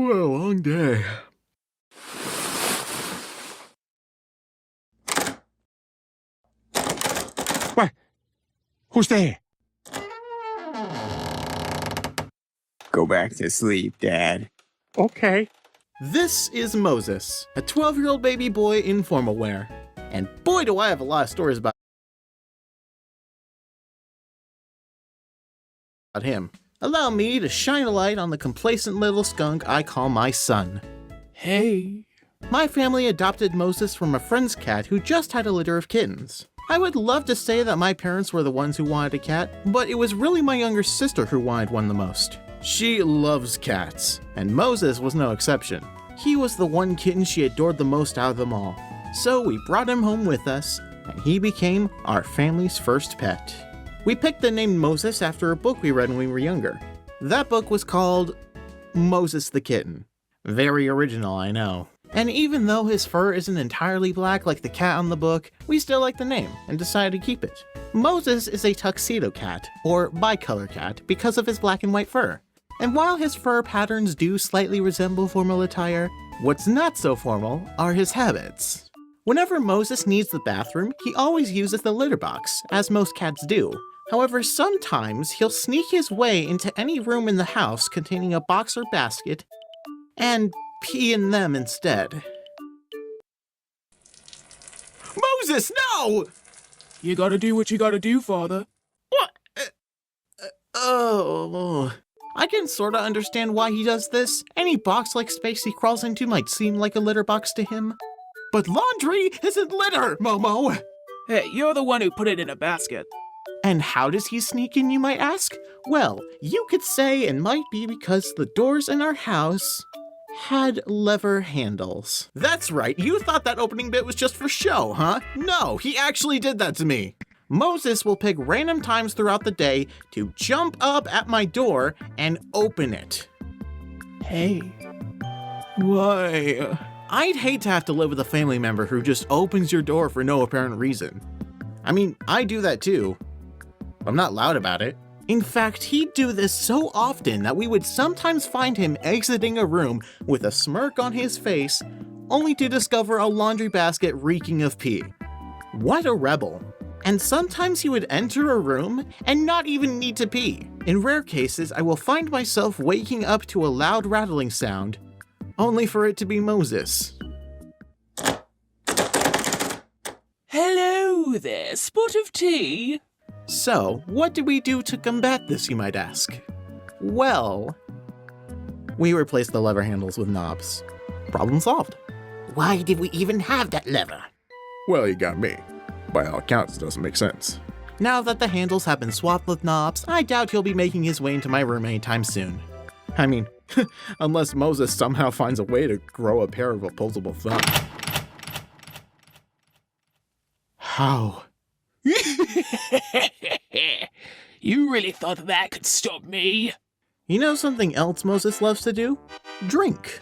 What a long day. What? Who's there? Go back to sleep, Dad. Okay. This is Moses, a 12-year-old baby boy in formal wear. And boy, do I have a lot of stories about him. Allow me to shine a light on the complacent little skunk I call my son. Hey. My family adopted Moses from a friend's cat who just had a litter of kittens. I would love to say that my parents were the ones who wanted a cat, but it was really my younger sister who wanted one the most. She loves cats, and Moses was no exception. He was the one kitten she adored the most out of them all. So we brought him home with us, and he became our family's first pet. We picked the name Moses after a book we read when we were younger. That book was called Moses the Kitten. Very original, I know. And even though his fur isn't entirely black like the cat on the book, we still like the name and decided to keep it. Moses is a tuxedo cat, or bicolor cat, because of his black and white fur. And while his fur patterns do slightly resemble formal attire, what's not so formal are his habits. Whenever Moses needs the bathroom, he always uses the litter box, as most cats do. However, sometimes he'll sneak his way into any room in the house containing a box or basket and pee in them instead. Moses, no! You gotta do what you gotta do, father. What? Oh. I can sorta understand why he does this. Any box-like space he crawls into might seem like a litter box to him. But laundry isn't litter, Momo! Hey, you're the one who put it in a basket. And how does he sneak in, you might ask? Well, you could say it might be because the doors in our house had lever handles. That's right, you thought that opening bit was just for show, huh? No, he actually did that to me. Moses will pick random times throughout the day to jump up at my door and open it. Hey. Why? I'd hate to have to live with a family member who just opens your door for no apparent reason. I mean, I do that too. I'm not loud about it. In fact, he'd do this so often that we would sometimes find him exiting a room with a smirk on his face, only to discover a laundry basket reeking of pee. What a rebel. And sometimes he would enter a room and not even need to pee. In rare cases, I will find myself waking up to a loud rattling sound, only for it to be Moses. Hello there, spot of tea. So, what did we do to combat this, you might ask? Well, we replaced the lever handles with knobs. Problem solved. Why did we even have that lever? Well, you got me. By all accounts, it doesn't make sense. Now that the handles have been swapped with knobs, I doubt he'll be making his way into my room anytime soon. I mean, unless Moses somehow finds a way to grow a pair of opposable thumbs. How? You really thought that could stop me? You know something else Moses loves to do? Drink.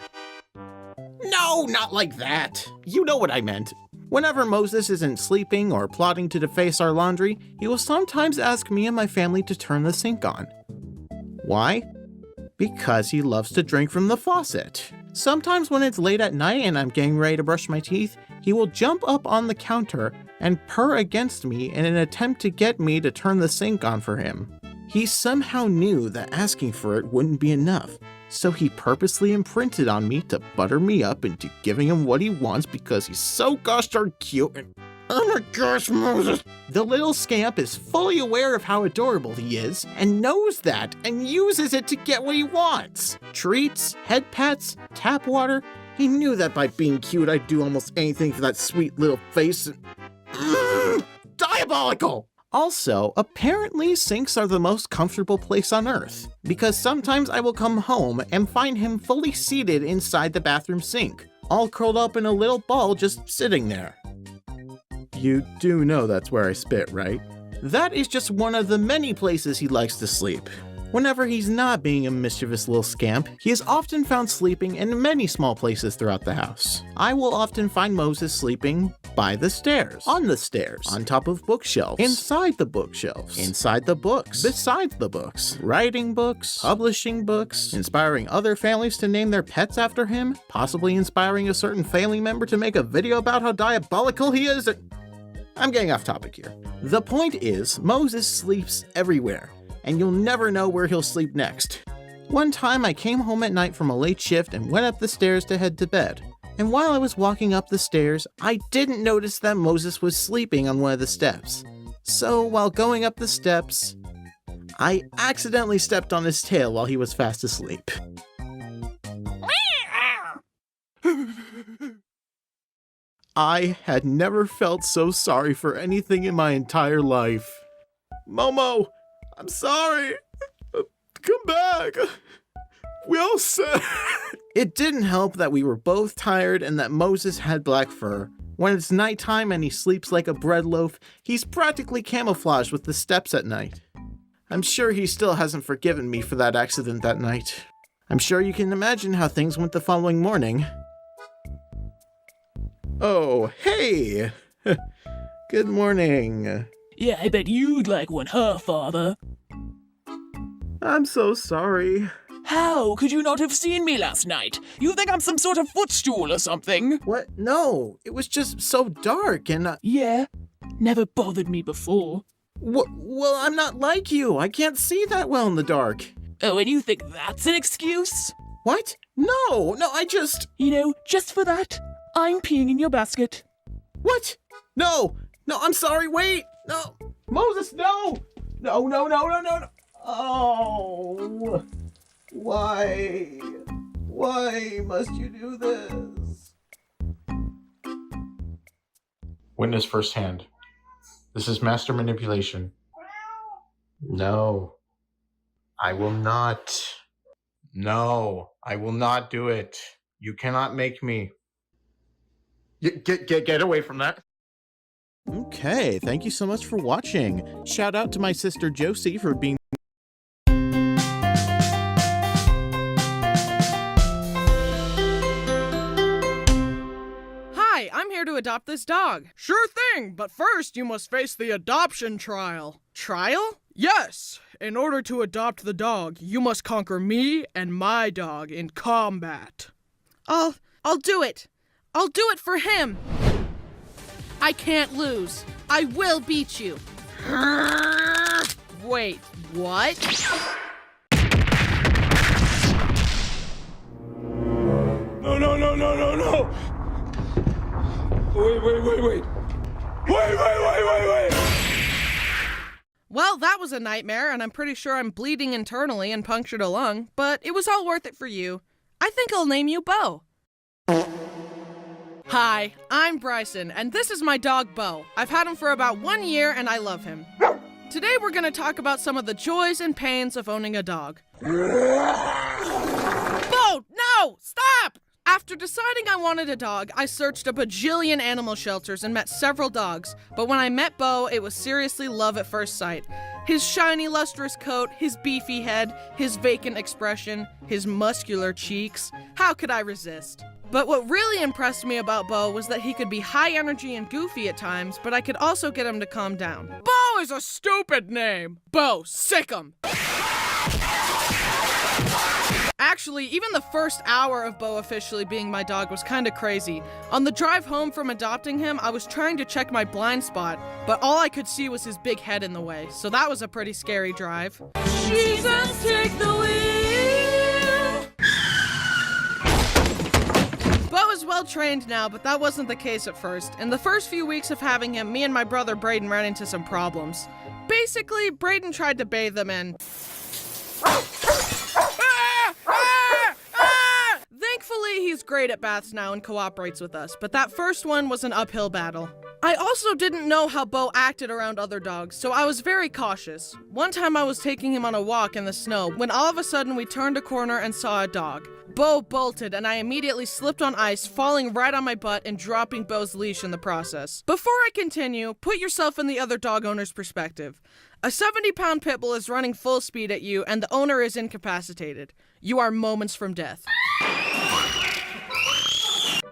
No, not like that. You know what I meant. Whenever Moses isn't sleeping or plotting to deface our laundry, he will sometimes ask me and my family to turn the sink on. Why? Because he loves to drink from the faucet. Sometimes when it's late at night and I'm getting ready to brush my teeth, he will jump up on the counter and purr against me in an attempt to get me to turn the sink on for him. He somehow knew that asking for it wouldn't be enough, so he purposely imprinted on me to butter me up into giving him what he wants because he's so gosh darn cute and oh my gosh, Moses! The little scamp is fully aware of how adorable he is and knows that and uses it to get what he wants. Treats, head pats, tap water. He knew that by being cute I'd do almost anything for that sweet little face. Diabolical! Also, apparently sinks are the most comfortable place on earth, because sometimes I will come home and find him fully seated inside the bathroom sink, all curled up in a little ball just sitting there. You do know that's where I spit, right? That is just one of the many places he likes to sleep. Whenever he's not being a mischievous little scamp, he is often found sleeping in many small places throughout the house. I will often find Moses sleeping By the stairs. On the stairs. On top of bookshelves. Inside the bookshelves. Inside the books. Besides the books. Writing books. Publishing books. Inspiring other families to name their pets after him. Possibly inspiring a certain family member to make a video about how diabolical he is. I'm getting off topic here. The point is, Moses sleeps everywhere, and you'll never know where he'll sleep next. One time I came home at night from a late shift and went up the stairs to head to bed. And while I was walking up the stairs, I didn't notice that Moses was sleeping on one of the steps. So while going up the steps, I accidentally stepped on his tail while he was fast asleep. I had never felt so sorry for anything in my entire life. Momo, I'm sorry. Come back. We all said. It didn't help that we were both tired and that Moses had black fur. When it's nighttime and he sleeps like a bread loaf, he's practically camouflaged with the steps at night. I'm sure he still hasn't forgiven me for that accident that night. I'm sure you can imagine how things went the following morning. Oh, hey! Good morning. Yeah, I bet you'd like one, huh, Father? I'm so sorry. How could you not have seen me last night? You think I'm some sort of footstool or something? What? No, it was just so dark and Yeah, never bothered me before. Well, I'm not like you. I can't see that well in the dark. Oh, and you think that's an excuse? What? No, I just... You know, just for that, I'm peeing in your basket. What? No, I'm sorry, wait! No! Moses, no! No. Oh... Why must you do this? Witness firsthand. This is master manipulation. No. I will not. No, I will not do it. You cannot make me. Get away from that. Okay, thank you so much for watching. Shout out to my sister Josie for being I'm here to adopt this dog. Sure thing, but first you must face the adoption trial. Trial? Yes. In order to adopt the dog, you must conquer me and my dog in combat. I'll do it. I'll do it for him. I can't lose. I will beat you. Wait, what? No. Wait. Well, that was a nightmare, and I'm pretty sure I'm bleeding internally and punctured a lung, but it was all worth it for you. I think I'll name you Bo. Hi, I'm Bryson, and this is my dog Bo. I've had him for about 1 year, and I love him. Today we're going to talk about some of the joys and pains of owning a dog. Bo, no! Stop! After deciding I wanted a dog, I searched a bajillion animal shelters and met several dogs, but when I met Bo, it was seriously love at first sight. His shiny, lustrous coat, his beefy head, his vacant expression, his muscular cheeks. How could I resist? But what really impressed me about Bo was that he could be high energy and goofy at times, but I could also get him to calm down. Bo is a stupid name! Bo, sick 'em! Actually, even the first hour of Bo officially being my dog was kinda crazy. On the drive home from adopting him, I was trying to check my blind spot, but all I could see was his big head in the way, so that was a pretty scary drive. Jesus, take the wheel! Bo is well trained now, but that wasn't the case at first. In the first few weeks of having him, me and my brother Braden ran into some problems. Basically, Braden tried to bathe him in... Thankfully, he's great at baths now and cooperates with us, but that first one was an uphill battle. I also didn't know how Bo acted around other dogs, so I was very cautious. One time I was taking him on a walk in the snow when all of a sudden we turned a corner and saw a dog. Bo bolted and I immediately slipped on ice, falling right on my butt and dropping Bo's leash in the process. Before I continue, put yourself in the other dog owner's perspective. A 70-pound pit bull is running full speed at you and the owner is incapacitated. You are moments from death.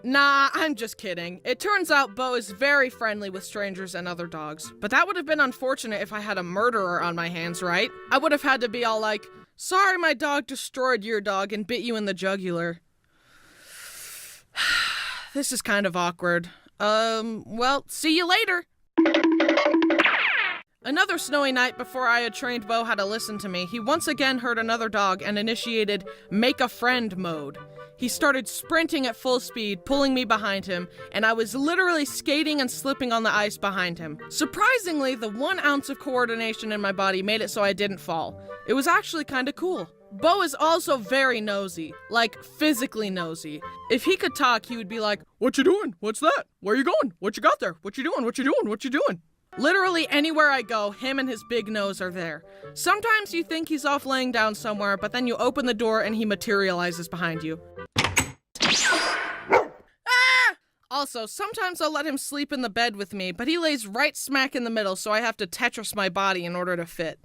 Nah, I'm just kidding. It turns out Bo is very friendly with strangers and other dogs. But that would have been unfortunate if I had a murderer on my hands, right? I would have had to be all like, sorry my dog destroyed your dog and bit you in the jugular. This is kind of awkward. Well, see you later. Another snowy night before I had trained Bo how to listen to me, he once again heard another dog and initiated make a friend mode. He started sprinting at full speed, pulling me behind him, and I was literally skating and slipping on the ice behind him. Surprisingly, the 1 ounce of coordination in my body made it so I didn't fall. It was actually kinda cool. Bo is also very nosy, like physically nosy. If he could talk, he would be like, "What you doing? What's that? Where you going? What you got there? What you doing? What you doing? What you doing?" Literally anywhere I go, him and his big nose are there. Sometimes you think he's off laying down somewhere, but then you open the door and he materializes behind you. Ah! Also, sometimes I'll let him sleep in the bed with me, but he lays right smack in the middle, so I have to Tetris my body in order to fit.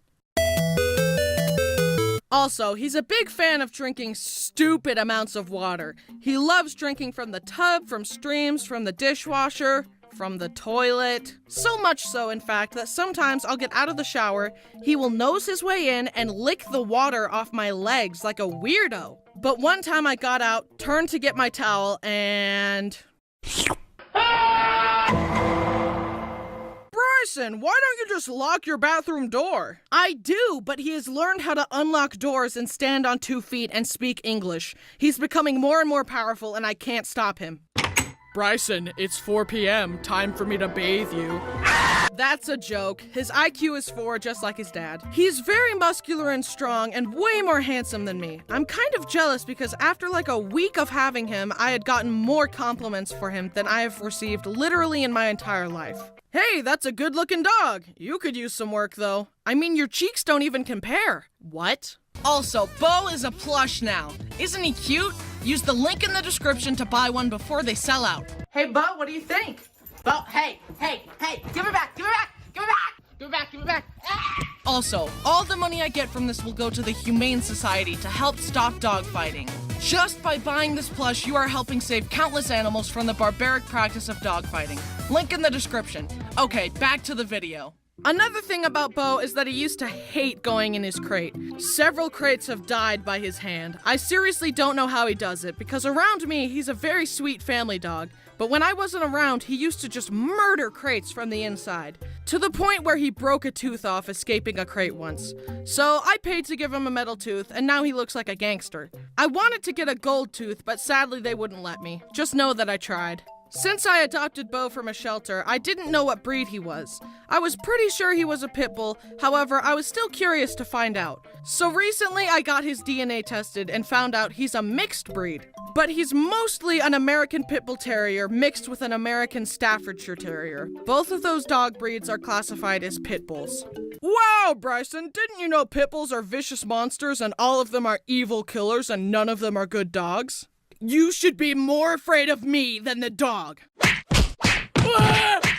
Also, he's a big fan of drinking stupid amounts of water. He loves drinking from the tub, from streams, from the dishwasher, from the toilet. So much so, in fact, that sometimes I'll get out of the shower, he will nose his way in and lick the water off my legs like a weirdo. But one time I got out, turned to get my towel, and... Bryson, why don't you just lock your bathroom door? I do, but he has learned how to unlock doors and stand on 2 feet and speak English. He's becoming more and more powerful, and I can't stop him. Bryson, it's 4 p.m. Time for me to bathe you. That's a joke. His IQ is 4, just like his dad. He's very muscular and strong and way more handsome than me. I'm kind of jealous because after like a week of having him, I had gotten more compliments for him than I have received literally in my entire life. Hey, that's a good-looking dog. You could use some work, though. I mean, your cheeks don't even compare. What? Also, Bo is a plush now. Isn't he cute? Use the link in the description to buy one before they sell out. Hey, Bo, what do you think? Bo, hey, give it back, give it back, give it back, give it back, give it back. Ah! Also, all the money I get from this will go to the Humane Society to help stop dog fighting. Just by buying this plush, you are helping save countless animals from the barbaric practice of dog fighting. Link in the description. Okay, back to the video. Another thing about Bo is that he used to hate going in his crate. Several crates have died by his hand. I seriously don't know how he does it, because around me, he's a very sweet family dog. But when I wasn't around, he used to just murder crates from the inside. To the point where he broke a tooth off escaping a crate once. So I paid to give him a metal tooth, and now he looks like a gangster. I wanted to get a gold tooth, but sadly they wouldn't let me. Just know that I tried. Since I adopted Bo from a shelter, I didn't know what breed he was. I was pretty sure he was a pit bull, however, I was still curious to find out. So recently I got his DNA tested and found out he's a mixed breed. But he's mostly an American Pit Bull Terrier mixed with an American Staffordshire Terrier. Both of those dog breeds are classified as pit bulls. Wow, Bryson, didn't you know pit bulls are vicious monsters and all of them are evil killers and none of them are good dogs? You should be more afraid of me than the dog.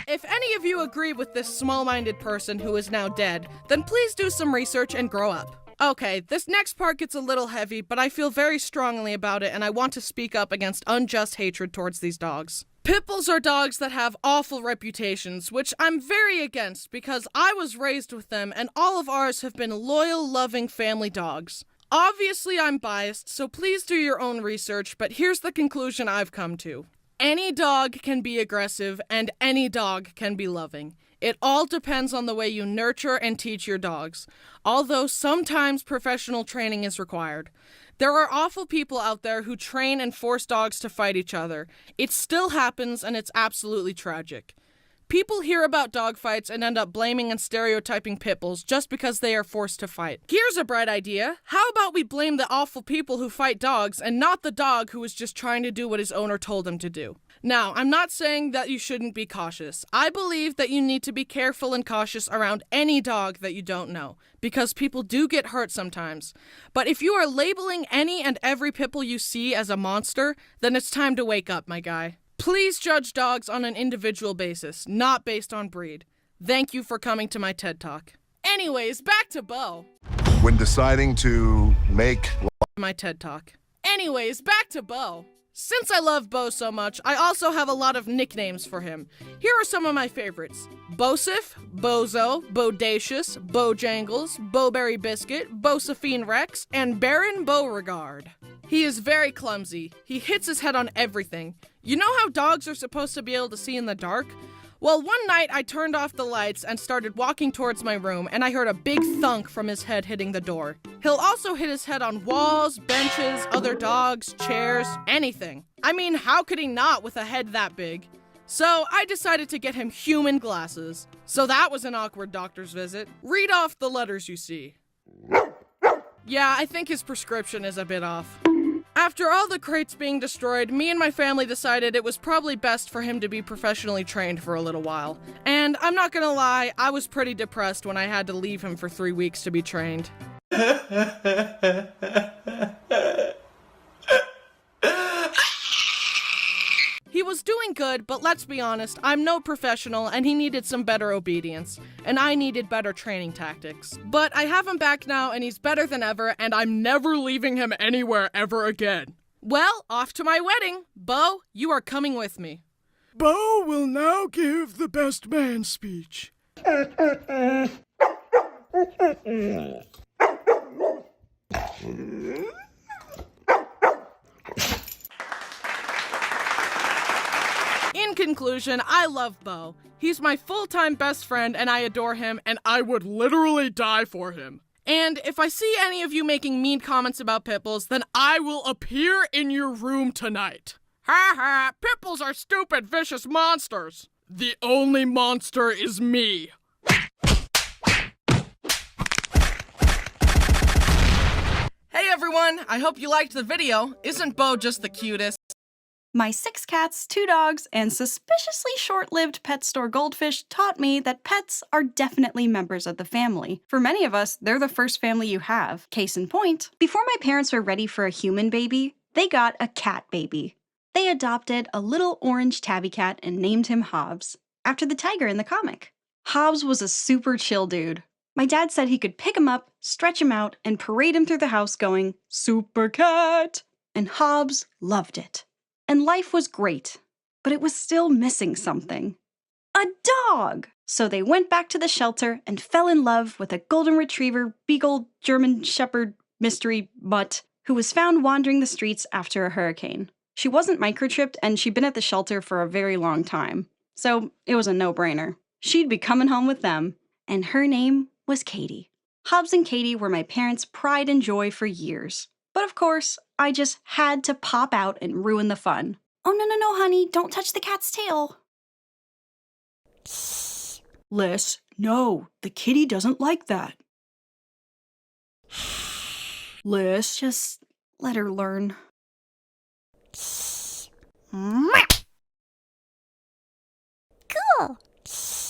If any of you agree with this small-minded person who is now dead, then please do some research and grow up. Okay, this next part gets a little heavy, but I feel very strongly about it and I want to speak up against unjust hatred towards these dogs. Pit bulls are dogs that have awful reputations, which I'm very against because I was raised with them and all of ours have been loyal, loving family dogs. Obviously, I'm biased, so please do your own research, but here's the conclusion I've come to. Any dog can be aggressive, and any dog can be loving. It all depends on the way you nurture and teach your dogs, although sometimes professional training is required. There are awful people out there who train and force dogs to fight each other. It still happens, and it's absolutely tragic. People hear about dogfights and end up blaming and stereotyping pit bulls just because they are forced to fight. Here's a bright idea. How about we blame the awful people who fight dogs and not the dog who is just trying to do what his owner told him to do? Now, I'm not saying that you shouldn't be cautious. I believe that you need to be careful and cautious around any dog that you don't know, because people do get hurt sometimes. But if you are labeling any and every pit bull you see as a monster, then it's time to wake up, my guy. Please judge dogs on an individual basis, not based on breed. Thank you for coming to my TED Talk. Anyways, back to Bo. When deciding to make My TED Talk. Anyways, back to Bo. Since I love Bo so much, I also have a lot of nicknames for him. Here are some of my favorites. Bosif, Bozo, Bodacious, Bojangles, Bowberry Biscuit, Bosephine Rex, and Baron Beauregard. He is very clumsy. He hits his head on everything. You know how dogs are supposed to be able to see in the dark? Well, one night I turned off the lights and started walking towards my room, and I heard a big thunk from his head hitting the door. He'll also hit his head on walls, benches, other dogs, chairs, anything. I mean, how could he not with a head that big? So I decided to get him human glasses. So that was an awkward doctor's visit. Read off the letters you see. Yeah, I think his prescription is a bit off. After all the crates being destroyed, me and my family decided it was probably best for him to be professionally trained for a little while. And I'm not gonna lie, I was pretty depressed when I had to leave him for 3 weeks to be trained. He was doing good, but let's be honest, I'm no professional and he needed some better obedience. And I needed better training tactics. But I have him back now and he's better than ever and I'm never leaving him anywhere ever again. Well, off to my wedding. Bo, you are coming with me. Bo will now give the best man speech. In conclusion, I love Bo. He's my full-time best friend and I adore him and I would literally die for him. And if I see any of you making mean comments about Pitbulls, then I will appear in your room tonight. Ha ha, Pitbulls are stupid, vicious monsters. The only monster is me. Hey everyone, I hope you liked the video. Isn't Bo just the cutest? My 6 cats, 2 dogs, and suspiciously short-lived pet store goldfish taught me that pets are definitely members of the family. For many of us, they're the first family you have. Case in point, before my parents were ready for a human baby, they got a cat baby. They adopted a little orange tabby cat and named him Hobbs, after the tiger in the comic. Hobbs was a super chill dude. My dad said he could pick him up, stretch him out, and parade him through the house going, "Super cat!" And Hobbs loved it. And life was great, but it was still missing something. A dog! So they went back to the shelter and fell in love with a golden retriever, beagle, German shepherd, mystery mutt, who was found wandering the streets after a hurricane. She wasn't microchipped and she'd been at the shelter for a very long time, so it was a no-brainer. She'd be coming home with them, and her name was Katie. Hobbs and Katie were my parents' pride and joy for years. But of course, I just had to pop out and ruin the fun. Oh, no, honey, don't touch the cat's tail. Les, no, the kitty doesn't like that. Les, Just let her learn. Cool.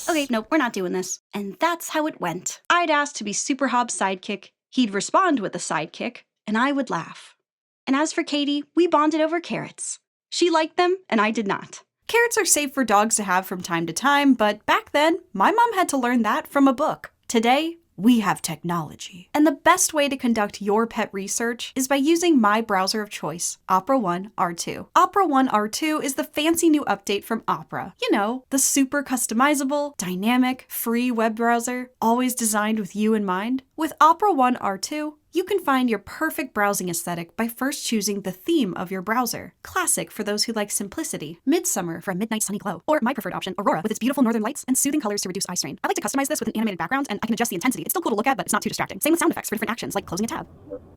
Okay, nope, we're not doing this. And that's how it went. I'd ask to be Super Hobbs' sidekick, he'd respond with a sidekick, and I would laugh. And as for Katie, we bonded over carrots. She liked them, and I did not. carrots are safe for dogs to have from time to time, but back then, my mom had to learn that from a book. Today, we have technology. And the best way to conduct your pet research is by using my browser of choice, Opera One R2. Opera One R2 is the fancy new update from Opera. You know, the super customizable, dynamic, free web browser, always designed with you in mind. With Opera One R2, you can find your perfect browsing aesthetic by first choosing the theme of your browser. Classic for those who like simplicity, Midsummer for a midnight sunny glow, or my preferred option, Aurora, with its beautiful northern lights and soothing colors to reduce eye strain. I like to customize this with an animated background, and I can adjust the intensity. It's still cool to look at, but it's not too distracting. Same with sound effects for different actions, like closing a tab.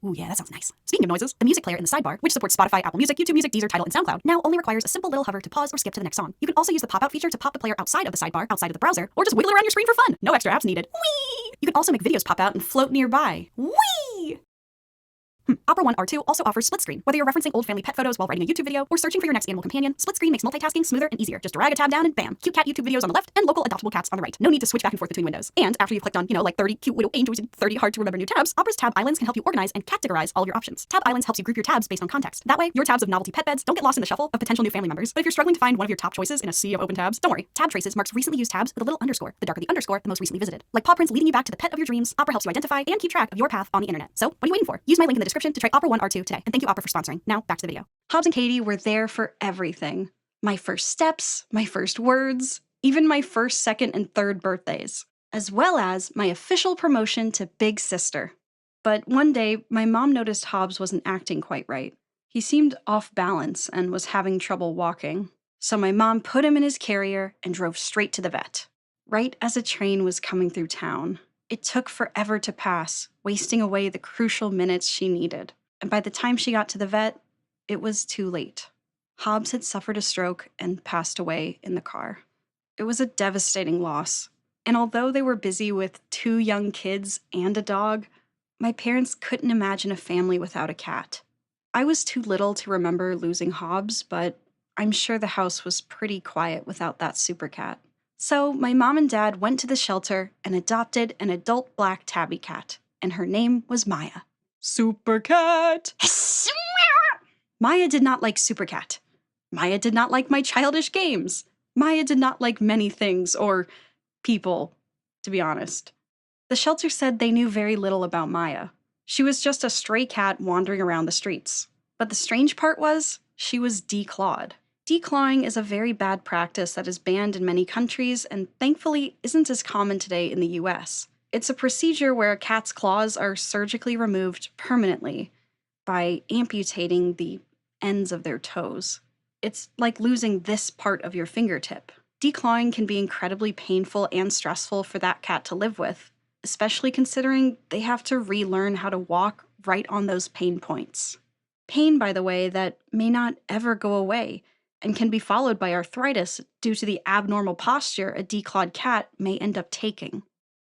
Ooh, yeah, that sounds nice. Speaking of noises, the music player in the sidebar, which supports Spotify, Apple Music, YouTube Music, Deezer, Tidal, and SoundCloud, now only requires a simple little hover to pause or skip to the next song. You can also use the pop-out feature to pop the player outside of the sidebar, outside of the browser, or just wiggle around your screen for fun. No extra apps needed. Whee! You can also make videos pop out and float nearby. Whee! Opera One R2 also offers split screen. Whether you're referencing old family pet photos while writing a YouTube video or searching for your next animal companion, split screen makes multitasking smoother and easier. Just drag a tab down and bam, cute cat YouTube videos on the left and local adoptable cats on the right. No need to switch back and forth between windows. And after you've clicked on, like 30 cute little angels and 30 hard to remember new tabs, Opera's Tab Islands can help you organize and categorize all of your options. Tab Islands helps you group your tabs based on context. That way, your tabs of novelty pet beds don't get lost in the shuffle of potential new family members. But if you're struggling to find one of your top choices in a sea of open tabs, don't worry. Tab Traces marks recently used tabs with a little underscore. The darker the underscore, the most recently visited. Like paw prints leading you back to the pet of your dreams, Opera helps you identify and keep track of your path on the internet. So, what are you waiting for? Use my link in the description subscription to try Opera 1 R2 today. And thank you, Opera, for sponsoring. Now, back to the video. Hobbs and Katie were there for everything. My first steps, my first words, even my first, second, and third birthdays, as well as my official promotion to Big Sister. But one day, my mom noticed Hobbs wasn't acting quite right. He seemed off balance and was having trouble walking. So my mom put him in his carrier and drove straight to the vet, right as a train was coming through town. It took forever to pass, wasting away the crucial minutes she needed. And by the time she got to the vet, it was too late. Hobbs had suffered a stroke and passed away in the car. It was a devastating loss. And although they were busy with 2 young kids and a dog, my parents couldn't imagine a family without a cat. I was too little to remember losing Hobbs, but I'm sure the house was pretty quiet without that super cat. So my mom and dad went to the shelter and adopted an adult black tabby cat, and her name was Maya. Super cat! Maya did not like Super Cat. Maya did not like my childish games. Maya did not like many things, or people, to be honest. The shelter said they knew very little about Maya. She was just a stray cat wandering around the streets. But the strange part was, she was declawed. Declawing is a very bad practice that is banned in many countries and thankfully isn't as common today in the US. It's a procedure where a cat's claws are surgically removed permanently by amputating the ends of their toes. It's like losing this part of your fingertip. Declawing can be incredibly painful and stressful for that cat to live with, especially considering they have to relearn how to walk right on those pain points. Pain, by the way, that may not ever go away and can be followed by arthritis due to the abnormal posture a declawed cat may end up taking.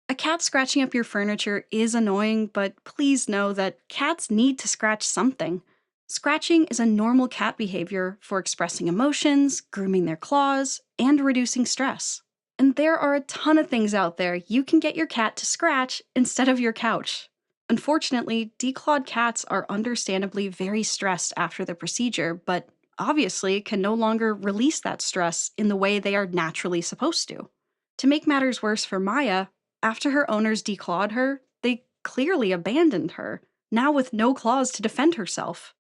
A cat scratching up your furniture is annoying, but please know that cats need to scratch something. Scratching is a normal cat behavior for expressing emotions, grooming their claws, and reducing stress. And there are a ton of things out there you can get your cat to scratch instead of your couch. Unfortunately, declawed cats are understandably very stressed after the procedure, but obviously can no longer release that stress in the way they are naturally supposed to. To make matters worse for Maya, after her owners declawed her, they clearly abandoned her, now with no claws to defend herself.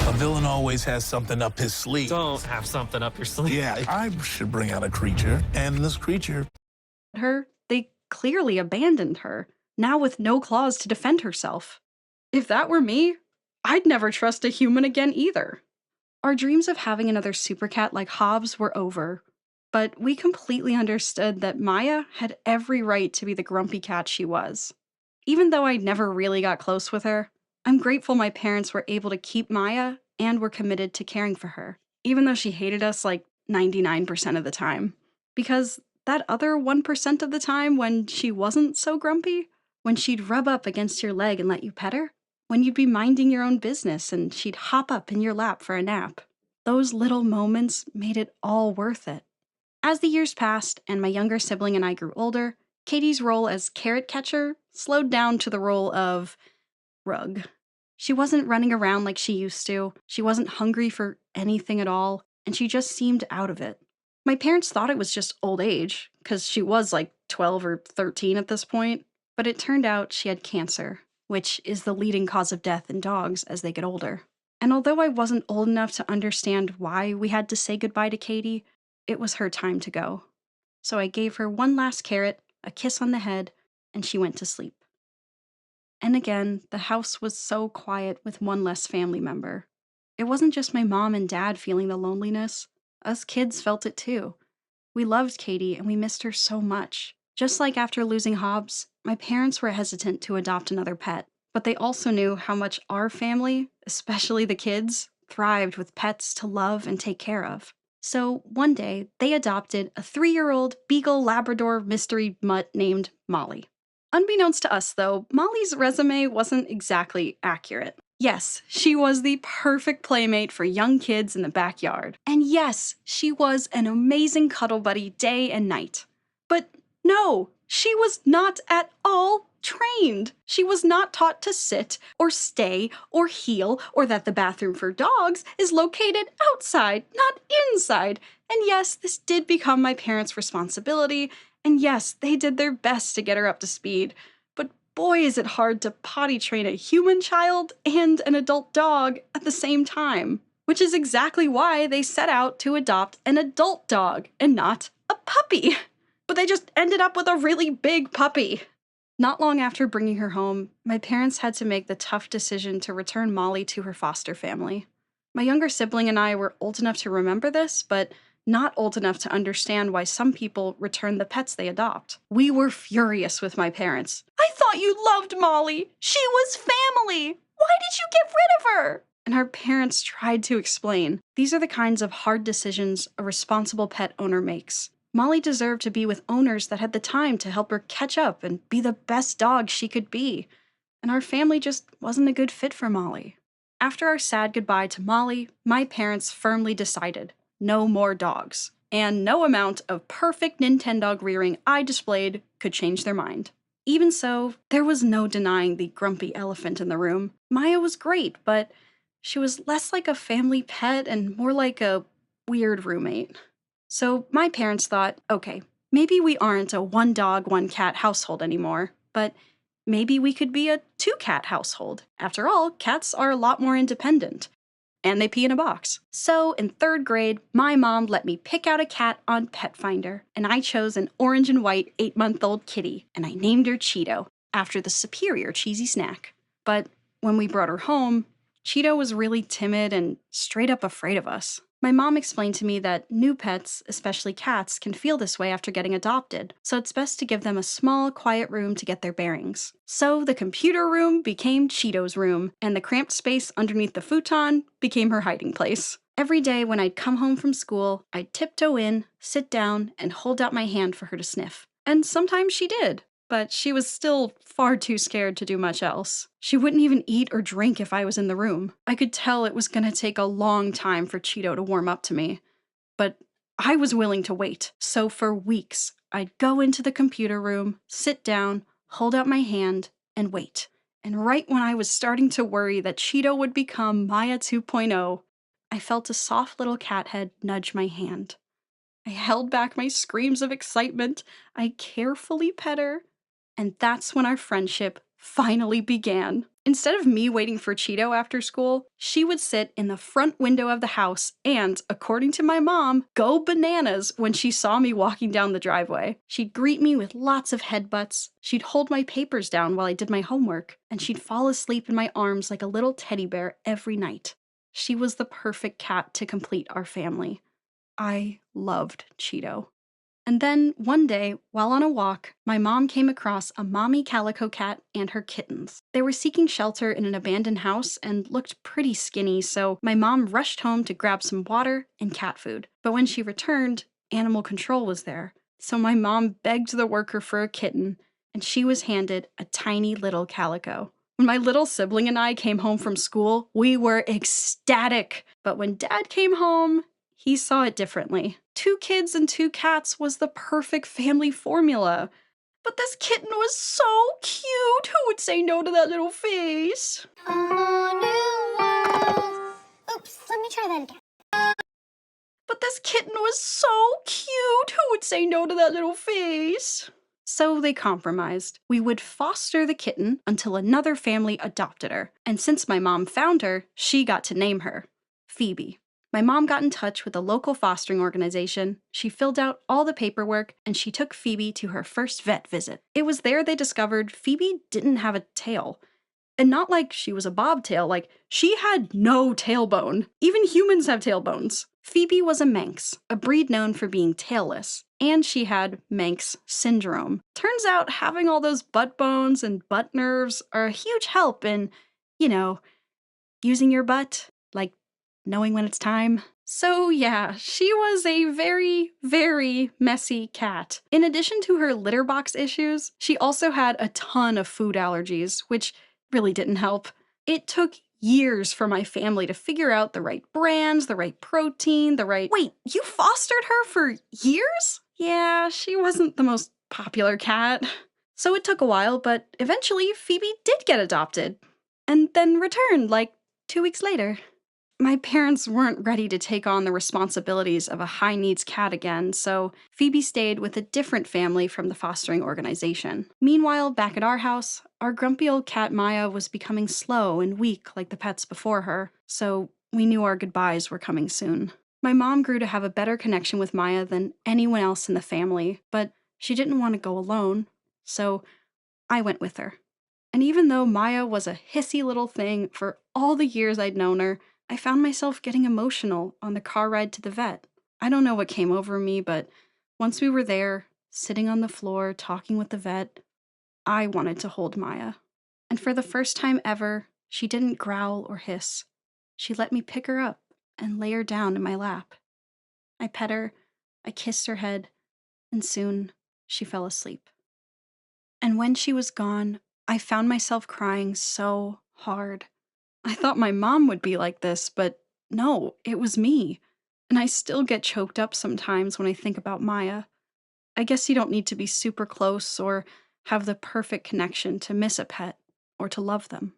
A villain always has something up his sleeve. Don't have something up your sleeve. Yeah, I should bring out a creature, and this creature... They clearly abandoned her, now with no claws to defend herself. If that were me, I'd never trust a human again either. Our dreams of having another super cat like Hobbs were over, but we completely understood that Maya had every right to be the grumpy cat she was. Even though I never really got close with her, I'm grateful my parents were able to keep Maya and were committed to caring for her, even though she hated us like 99% of the time. Because that other 1% of the time when she wasn't so grumpy, when she'd rub up against your leg and let you pet her, when you'd be minding your own business and she'd hop up in your lap for a nap, those little moments made it all worth it. As the years passed and my younger sibling and I grew older, Katie's role as carrot catcher slowed down to the role of rug. She wasn't running around like she used to, she wasn't hungry for anything at all, and she just seemed out of it. My parents thought it was just old age, because she was like 12 or 13 at this point, but it turned out she had cancer, which is the leading cause of death in dogs as they get older. And although I wasn't old enough to understand why we had to say goodbye to Katie, it was her time to go. So I gave her one last carrot, a kiss on the head, and she went to sleep. And again, the house was so quiet with one less family member. It wasn't just my mom and dad feeling the loneliness. Us kids felt it too. We loved Katie and we missed her so much. Just like after losing Hobbs, my parents were hesitant to adopt another pet, but they also knew how much our family, especially the kids, thrived with pets to love and take care of. So one day, they adopted a 3-year-old Beagle Labrador mystery mutt named Molly. Unbeknownst to us, though, Molly's resume wasn't exactly accurate. Yes, she was the perfect playmate for young kids in the backyard. And yes, she was an amazing cuddle buddy day and night. But no, she was not at all trained. She was not taught to sit, or stay, or heel, or that the bathroom for dogs is located outside, not inside. And yes, this did become my parents' responsibility, and yes, they did their best to get her up to speed. But boy is it hard to potty train a human child and an adult dog at the same time. Which is exactly why they set out to adopt an adult dog and not a puppy. But they just ended up with a really big puppy. Not long after bringing her home, my parents had to make the tough decision to return Molly to her foster family. My younger sibling and I were old enough to remember this, but not old enough to understand why some people return the pets they adopt. We were furious with my parents. I thought you loved Molly. She was family. Why did you get rid of her? And our parents tried to explain. These are the kinds of hard decisions a responsible pet owner makes. Molly deserved to be with owners that had the time to help her catch up and be the best dog she could be. And our family just wasn't a good fit for Molly. After our sad goodbye to Molly, my parents firmly decided no more dogs. And no amount of perfect Nintendo rearing I displayed could change their mind. Even so, there was no denying the grumpy elephant in the room. Maya was great, but she was less like a family pet and more like a weird roommate. So my parents thought, okay, maybe we aren't a 1-dog, 1-cat household anymore, but maybe we could be a 2-cat household. After all, cats are a lot more independent. And they pee in a box. So in 3rd grade, my mom let me pick out a cat on Pet Finder, and I chose an orange and white 8-month-old kitty, and I named her Cheeto, after the superior cheesy snack. But when we brought her home, Cheeto was really timid and straight up afraid of us. My mom explained to me that new pets, especially cats, can feel this way after getting adopted, so it's best to give them a small, quiet room to get their bearings. So the computer room became Cheeto's room, and the cramped space underneath the futon became her hiding place. Every day when I'd come home from school, I'd tiptoe in, sit down, and hold out my hand for her to sniff. And sometimes she did. But she was still far too scared to do much else. She wouldn't even eat or drink if I was in the room. I could tell it was gonna take a long time for Cheeto to warm up to me. But I was willing to wait. So for weeks, I'd go into the computer room, sit down, hold out my hand, and wait. And right when I was starting to worry that Cheeto would become Maya 2.0, I felt a soft little cat head nudge my hand. I held back my screams of excitement. I carefully pet her. And that's when our friendship finally began. Instead of me waiting for Cheeto after school, she would sit in the front window of the house and, according to my mom, go bananas when she saw me walking down the driveway. She'd greet me with lots of headbutts, she'd hold my papers down while I did my homework, and she'd fall asleep in my arms like a little teddy bear every night. She was the perfect cat to complete our family. I loved Cheeto. And then, one day, while on a walk, my mom came across a mommy calico cat and her kittens. They were seeking shelter in an abandoned house and looked pretty skinny, so my mom rushed home to grab some water and cat food. But when she returned, animal control was there. So my mom begged the worker for a kitten, and she was handed a tiny little calico. When my little sibling and I came home from school, we were ecstatic. But when Dad came home, he saw it differently. 2 kids and 2 cats was the perfect family formula. But this kitten was so cute! Who would say no to that little face? Oops, let me try that again. But this kitten was so cute! Who would say no to that little face? So they compromised. We would foster the kitten until another family adopted her. And since my mom found her, she got to name her Phoebe. My mom got in touch with a local fostering organization, she filled out all the paperwork, and she took Phoebe to her first vet visit. It was there they discovered Phoebe didn't have a tail. And not like she was a bobtail, like she had no tailbone. Even humans have tailbones. Phoebe was a Manx, a breed known for being tailless, and she had Manx syndrome. Turns out having all those butt bones and butt nerves are a huge help in, using your butt, like knowing when it's time. So yeah, she was a very, very messy cat. In addition to her litter box issues, she also had a ton of food allergies, which really didn't help. It took years for my family to figure out the right brands, the right protein, Wait, you fostered her for years? Yeah, she wasn't the most popular cat. So it took a while, but eventually Phoebe did get adopted. And then returned, like 2 weeks later. My parents weren't ready to take on the responsibilities of a high-needs cat again, so Phoebe stayed with a different family from the fostering organization. Meanwhile, back at our house, our grumpy old cat Maya was becoming slow and weak like the pets before her, so we knew our goodbyes were coming soon. My mom grew to have a better connection with Maya than anyone else in the family, but she didn't want to go alone, so I went with her. And even though Maya was a hissy little thing for all the years I'd known her, I found myself getting emotional on the car ride to the vet. I don't know what came over me, but once we were there, sitting on the floor, talking with the vet, I wanted to hold Maya. And for the first time ever, she didn't growl or hiss. She let me pick her up and lay her down in my lap. I pet her, I kissed her head, and soon she fell asleep. And when she was gone, I found myself crying so hard. I thought my mom would be like this, but no, it was me. And I still get choked up sometimes when I think about Maya. I guess you don't need to be super close or have the perfect connection to miss a pet or to love them.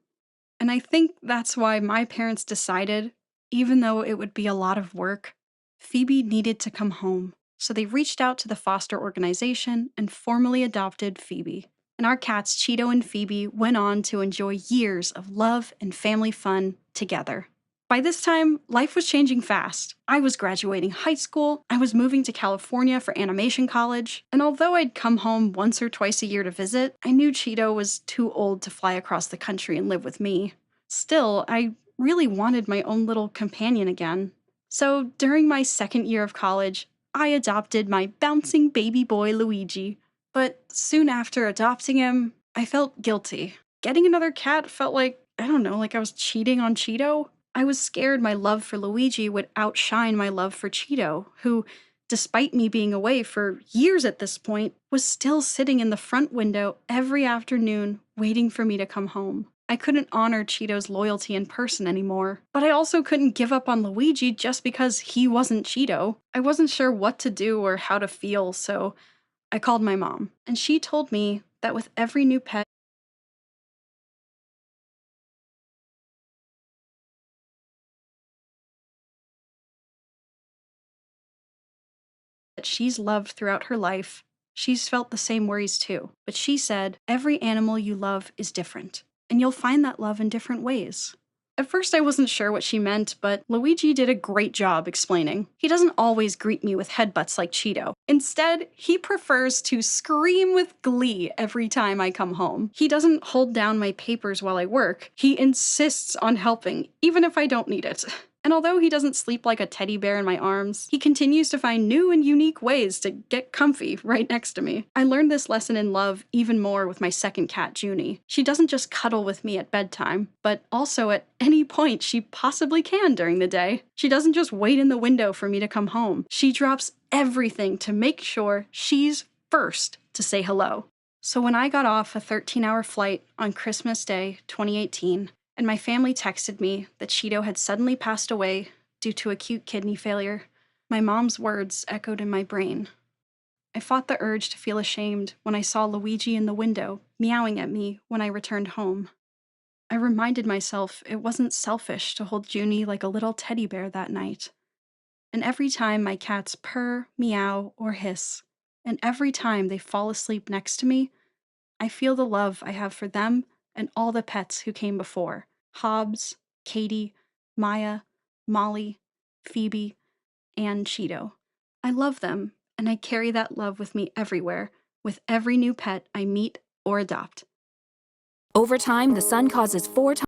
And I think that's why my parents decided, even though it would be a lot of work, Phoebe needed to come home. So they reached out to the foster organization and formally adopted Phoebe. And our cats, Cheeto and Phoebe, went on to enjoy years of love and family fun together. By this time, life was changing fast. I was graduating high school, I was moving to California for animation college, and although I'd come home once or twice a year to visit, I knew Cheeto was too old to fly across the country and live with me. Still, I really wanted my own little companion again. So during my second year of college, I adopted my bouncing baby boy Luigi. But soon after adopting him, I felt guilty. Getting another cat felt like, I don't know, like I was cheating on Cheeto. I was scared my love for Luigi would outshine my love for Cheeto, who, despite me being away for years at this point, was still sitting in the front window every afternoon waiting for me to come home. I couldn't honor Cheeto's loyalty in person anymore, but I also couldn't give up on Luigi just because he wasn't Cheeto. I wasn't sure what to do or how to feel, so I called my mom, and she told me that with every new pet, that she's loved throughout her life, she's felt the same worries too. But she said, every animal you love is different, and you'll find that love in different ways. At first I wasn't sure what she meant, but Luigi did a great job explaining. He doesn't always greet me with headbutts like Cheeto. Instead, he prefers to scream with glee every time I come home. He doesn't hold down my papers while I work. He insists on helping, even if I don't need it. And although he doesn't sleep like a teddy bear in my arms, he continues to find new and unique ways to get comfy right next to me. I learned this lesson in love even more with my second cat, Junie. She doesn't just cuddle with me at bedtime, but also at any point she possibly can during the day. She doesn't just wait in the window for me to come home. She drops everything to make sure she's first to say hello. So when I got off a 13-hour flight on Christmas Day, 2018, and my family texted me that Cheeto had suddenly passed away due to acute kidney failure, my mom's words echoed in my brain. I fought the urge to feel ashamed when I saw Luigi in the window, meowing at me when I returned home. I reminded myself it wasn't selfish to hold Junie like a little teddy bear that night. And every time my cats purr, meow, or hiss, and every time they fall asleep next to me, I feel the love I have for them and all the pets who came before: Hobbs, Katie, Maya, Molly, Phoebe, and Cheeto. I love them, and I carry that love with me everywhere, with every new pet I meet or adopt. Over time, the sun causes 4 times